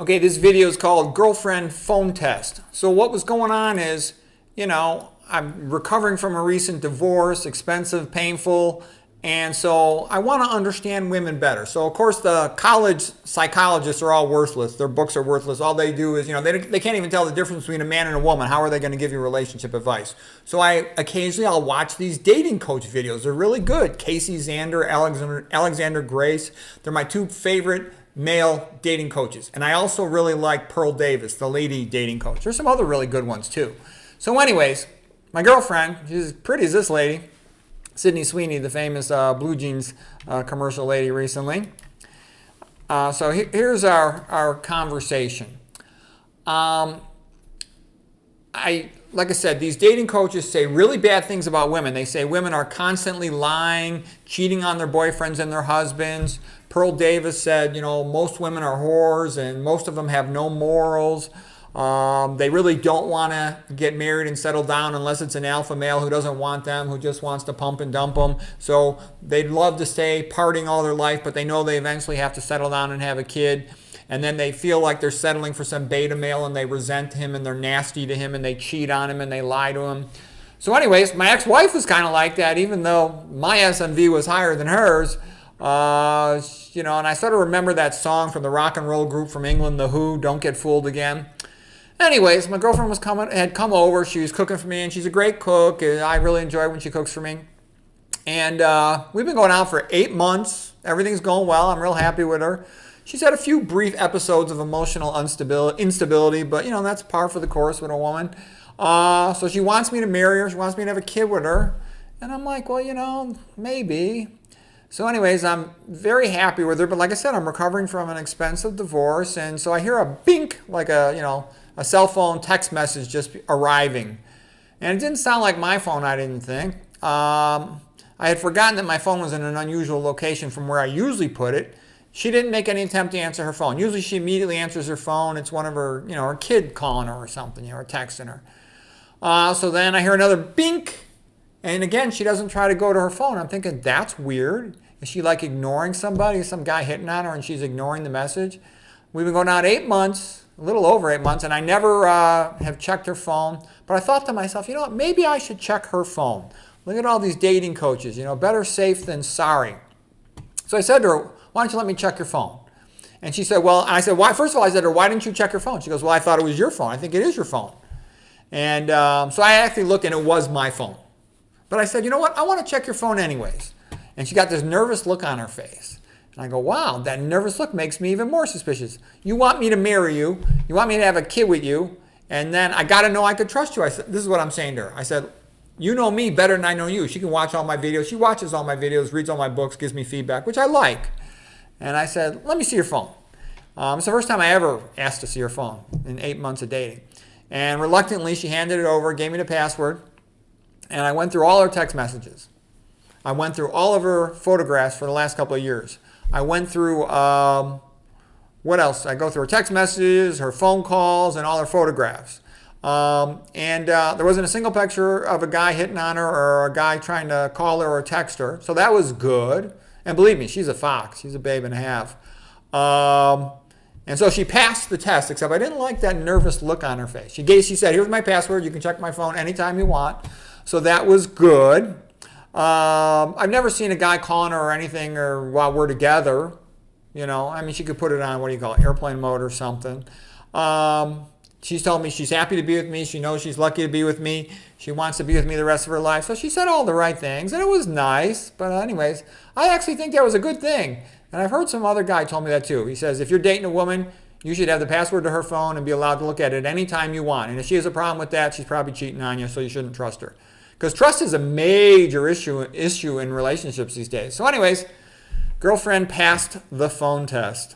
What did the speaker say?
Okay, this video is called Girlfriend Phone Test. So what was going on is, I'm recovering from a recent divorce, expensive, painful, and so I want to understand women better. So of course the college psychologists are all worthless. Their books are worthless. All they do is, they can't even tell the difference between a man and a woman. How are they going to give you relationship advice? So I'll watch these dating coach videos. They're really good. Casey Zander, Alexander Grace. They're my two favorite male dating coaches. And I also really like Pearl Davis, the lady dating coach. There's some other really good ones too. So anyways, my girlfriend, she's as pretty as this lady, Sydney Sweeney, the famous blue jeans commercial lady recently. Here's our conversation. Like I said, these dating coaches say really bad things about women. They say women are constantly lying, cheating on their boyfriends and their husbands. Pearl Davis said, most women are whores and most of them have no morals. They really don't want to get married and settle down unless it's an alpha male who doesn't want them, who just wants to pump and dump them. So they'd love to stay partying all their life, but they know they eventually have to settle down and have a kid. And then they feel like they're settling for some beta male and they resent him and they're nasty to him and they cheat on him and they lie to him. So anyways, my ex-wife was kind of like that, even though my SMV was higher than hers. And I sort of remember that song from the rock and roll group from England, The Who, Don't Get Fooled Again. Anyways, my girlfriend had come over. She was cooking for me, and she's a great cook. I really enjoy when she cooks for me. And we've been going out for 8 months. Everything's going well. I'm real happy with her. She's had a few brief episodes of emotional instability, but that's par for the course with a woman. So she wants me to marry her. She wants me to have a kid with her. And I'm like, well, maybe. So anyways, I'm very happy with her. But like I said, I'm recovering from an expensive divorce. And so I hear a bink, like a cell phone text message just arriving. And it didn't sound like my phone, I didn't think. I had forgotten that my phone was in an unusual location from where I usually put it. She didn't make any attempt to answer her phone. Usually she immediately answers her phone. It's one of her, her kid calling her or something, or texting her. So then I hear another bink. And again, she doesn't try to go to her phone. I'm thinking, that's weird. Is she like ignoring somebody? Is some guy hitting on her and she's ignoring the message? We've been going out 8 months, a little over 8 months, and I never have checked her phone. But I thought to myself, maybe I should check her phone. Look at all these dating coaches, better safe than sorry. So I said to her, why don't you let me check your phone? And she said, well, I said, why? First of all, I said to her, why didn't you check your phone? She goes, well, I thought it was your phone. I think it is your phone. And so I actually looked and it was my phone. But I said, you know what? I want to check your phone anyways. And she got this nervous look on her face. And I go, wow, that nervous look makes me even more suspicious. You want me to marry you. You want me to have a kid with you. And then I got to know I could trust you. I said, this is what I'm saying to her. I said, you know me better than I know you. She can watch all my videos. She watches all my videos, reads all my books, gives me feedback, which I like. And I said, let me see your phone. It's the first time I ever asked to see her phone in 8 months of dating. And reluctantly, she handed it over, gave me the password. And I went through all her text messages. I went through all of her photographs for the last couple of years. I went through, what else? I go through her text messages, her phone calls, and all her photographs. There wasn't a single picture of a guy hitting on her or a guy trying to call her or text her. So that was good. And believe me, she's a fox. She's a babe and a half. And so she passed the test, except I didn't like that nervous look on her face. She said, here's my password. You can check my phone anytime you want. So that was good. I've never seen a guy calling her or anything or while we're together. She could put it on, what do you call it, airplane mode or something. She's told me she's happy to be with me. She knows she's lucky to be with me. She wants to be with me the rest of her life. So she said all the right things, and it was nice. But anyways, I actually think that was a good thing. And I've heard some other guy told me that too. He says, if you're dating a woman, you should have the password to her phone and be allowed to look at it anytime you want. And if she has a problem with that, she's probably cheating on you, so you shouldn't trust her. Because trust is a major issue in relationships these days. So anyways, girlfriend passed the phone test.